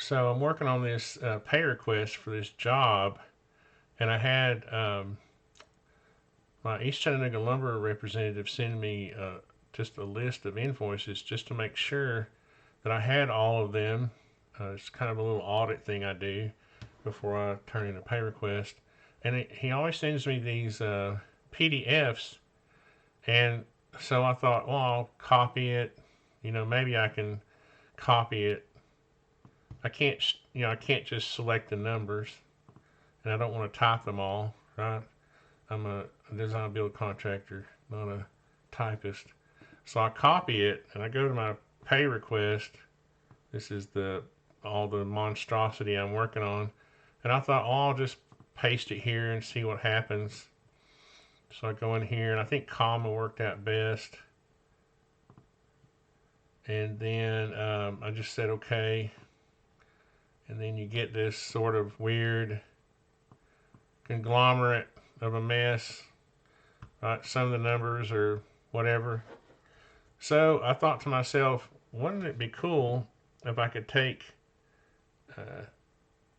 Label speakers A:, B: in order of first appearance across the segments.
A: So I'm working on this pay request for this job, and I had my East Chattanooga lumber representative send me just a list of invoices just to make sure that I had all of them. It's kind of a little audit thing I do before I turn in a pay request. And he always sends me these PDFs, and so I thought, well, I'll copy it. Maybe I can copy it. I can't just select the numbers, and I don't want to type them all, right? I'm a design build contractor, not a typist. So I copy it and I go to my pay request. This is all the monstrosity I'm working on. And I thought, oh, I'll just paste it here and see what happens. So I go in here, and I think comma worked out best. And then I just said okay. And then you get this sort of weird conglomerate of a mess. Right, some of the numbers or whatever. So I thought to myself, wouldn't it be cool if I could take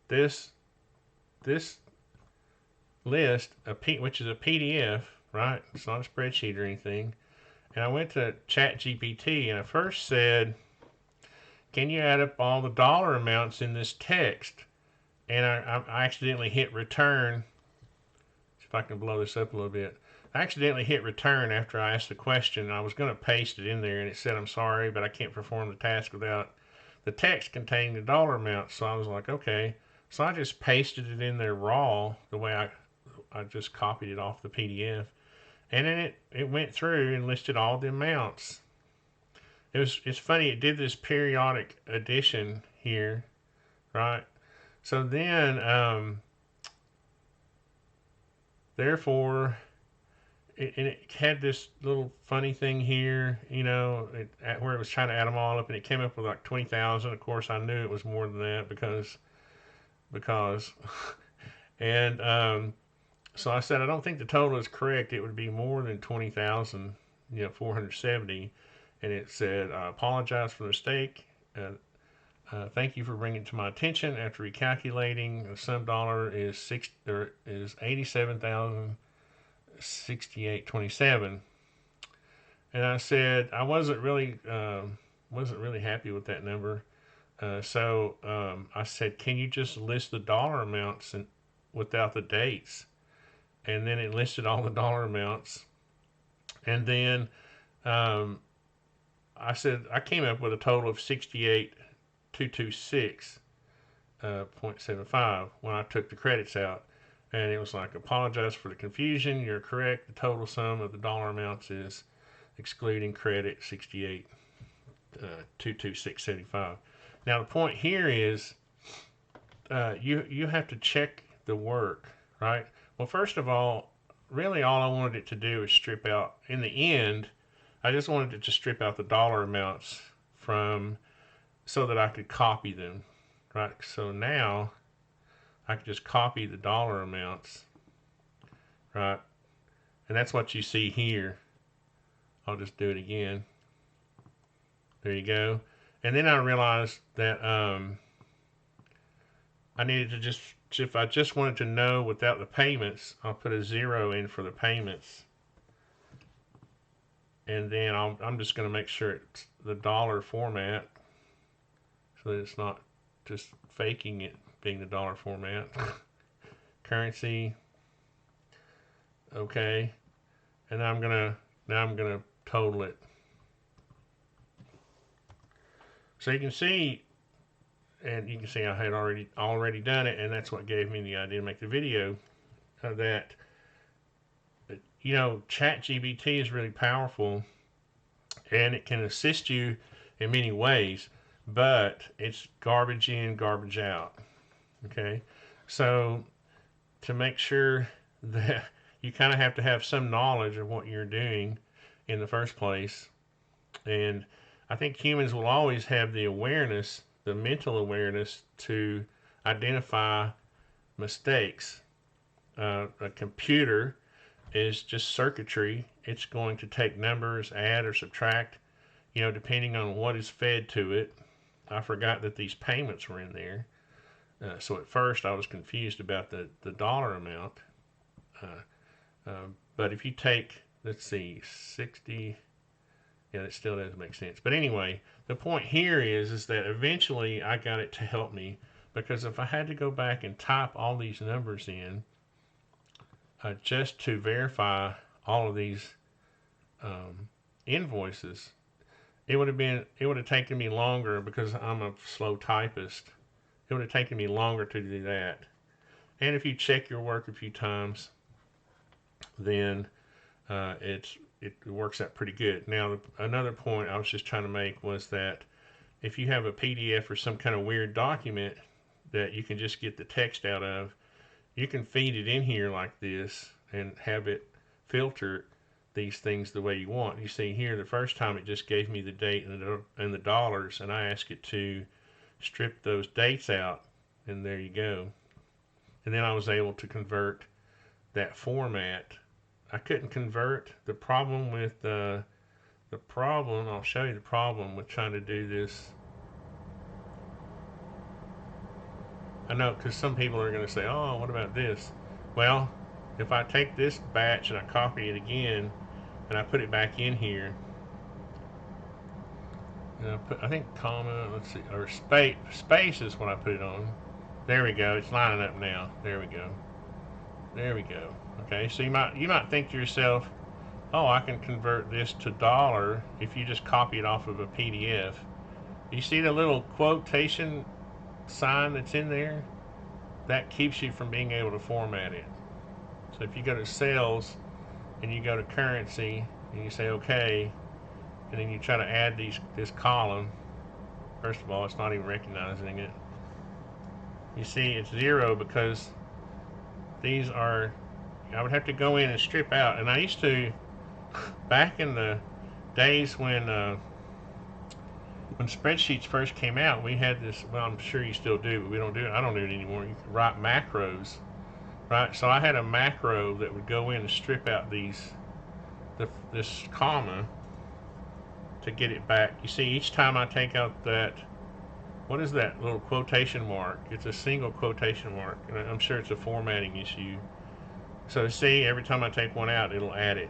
A: this list, which is a PDF, right? It's not a spreadsheet or anything. And I went to ChatGPT and I first said, can you add up all the dollar amounts in this text? And I accidentally hit return. See if I can blow this up a little bit. I accidentally hit return after I asked the question. I was going to paste it in there, and it said, I'm sorry, but I can't perform the task without the text containing the dollar amount. So I was like, okay. So I just pasted it in there raw, the way I just copied it off the PDF. And then it went through and listed all the amounts. It's funny, it did this periodic addition here, right? So then, therefore, it had this little funny thing here, where it was trying to add them all up, and it came up with like 20,000. Of course, I knew it was more than that because, and so I said, I don't think the total is correct. It would be more than 20,000, 470. And it said, I apologize for the mistake. Thank you for bringing it to my attention. After recalculating, the sum dollar is 87,068.27. And I said I wasn't really happy with that number. So I said, can you just list the dollar amounts without the dates? And then it listed all the dollar amounts. And then I said I came up with a total of 68,226.75 when I took the credits out. And it was like, apologize for the confusion. You're correct. The total sum of the dollar amounts is, excluding credit, 68,226.75. Now the point here is you have to check the work, right? Well, first of all, really all I wanted it to do is strip out, in the end, I just wanted it to strip out the dollar amounts so that I could copy them, right? So now I can just copy the dollar amounts, right? And that's what you see here. I'll just do it again. There you go. And then I realized that I needed to if I just wanted to know without the payments, I'll put a 0 in for the payments. And then I'm just going to make sure it's the dollar format so that it's not just faking it being the dollar format. Currency. Okay. And now I'm gonna total it. So you can see, I had already done it, and that's what gave me the idea to make the video. That ChatGPT is really powerful, and it can assist you in many ways, but it's garbage in, garbage out. Okay, so to make sure that you kind of have to have some knowledge of what you're doing in the first place, and I think humans will always have the awareness, the mental awareness, to identify mistakes. A computer is just circuitry. It's going to take numbers, add or subtract, depending on what is fed to it. I forgot that these payments were in there. So at first I was confused about the dollar amount. But if you take, let's see, 60, yeah, it still doesn't make sense. But anyway, the point here is that eventually I got it to help me, because if I had to go back and type all these numbers in just to verify all of these invoices, it would have taken me longer, because I'm a slow typist. It would have taken me longer to do that. And if you check your work a few times, then it works out pretty good. Now, another point I was just trying to make was that if you have a PDF or some kind of weird document that you can just get the text out of, you can feed it in here like this and have it filter these things the way you want. You see here, the first time it just gave me the date and the dollars, and I asked it to strip those dates out, and there you go. And then I was able to convert that format. I couldn't convert. The problem with I'll show you the problem with trying to do this. I know, because some people are going to say, oh, what about this? Well, if I take this batch and I copy it again and I put it back in here, and I think comma, let's see, or space is what I put it on. There we go. It's lining up now. There we go. There we go. Okay, so you might think to yourself, oh, I can convert this to dollar if you just copy it off of a PDF. You see the little quotation sign that's in there? That keeps you from being able to format it. So if you go to sales and you go to currency and you say okay, and then you try to add this column, first of all, it's not even recognizing it. You see it's 0 because these are, I would have to go in and strip out. And I used to, back in the days when spreadsheets first came out, we had this, well, I'm sure you still do, but we don't do it. I don't do it anymore. You can write macros, right? So I had a macro that would go in and strip out this comma to get it back. You see, each time I take out that, what is that little quotation mark? It's a single quotation mark, and I'm sure it's a formatting issue. So see, every time I take one out, it'll add it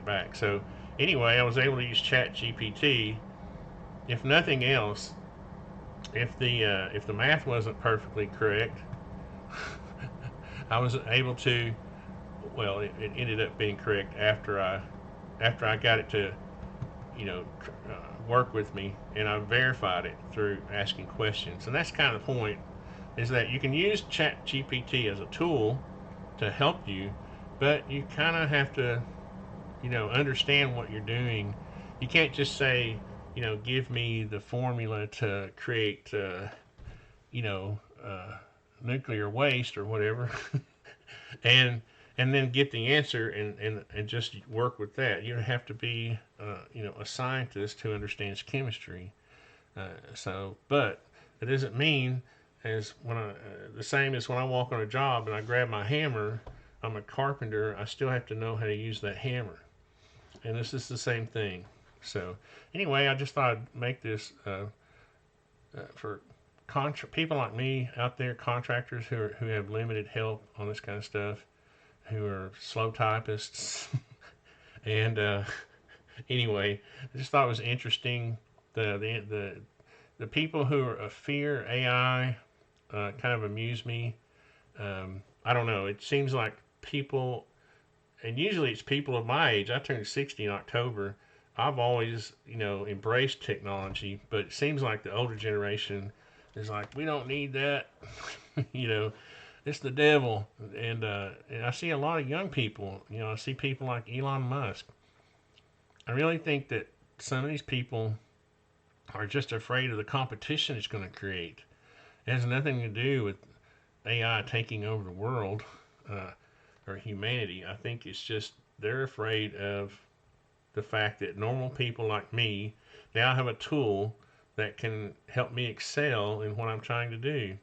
A: back. So anyway, I was able to use ChatGPT. If nothing else, if the math wasn't perfectly correct, I was able to, well, it ended up being correct after I got it to, work with me, and I verified it through asking questions. And that's kind of the point, is that you can use ChatGPT as a tool to help you, but you kind of have to, understand what you're doing. You can't just say, give me the formula to create, nuclear waste or whatever, and then get the answer and just work with that. You have to be, a scientist who understands chemistry. But it doesn't mean as the same as when I walk on a job and I grab my hammer. I'm a carpenter. I still have to know how to use that hammer, and this is the same thing. So anyway, I just thought I'd make this for people like me out there, contractors who have limited help on this kind of stuff, who are slow typists. And anyway, I just thought it was interesting. The people who fear AI kind of amuse me. I don't know. It seems like people, and usually it's people of my age. I turned 60 in October. I've always, embraced technology, but it seems like the older generation is like, we don't need that. It's the devil. And I see a lot of young people. I see people like Elon Musk. I really think that some of these people are just afraid of the competition it's going to create. It has nothing to do with AI taking over the world or humanity. I think it's just they're afraid of the fact that normal people like me now have a tool that can help me excel in what I'm trying to do.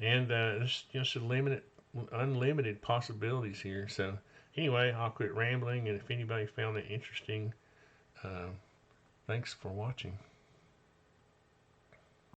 A: And there's just unlimited possibilities here. So anyway, I'll quit rambling, and if anybody found it interesting, thanks for watching.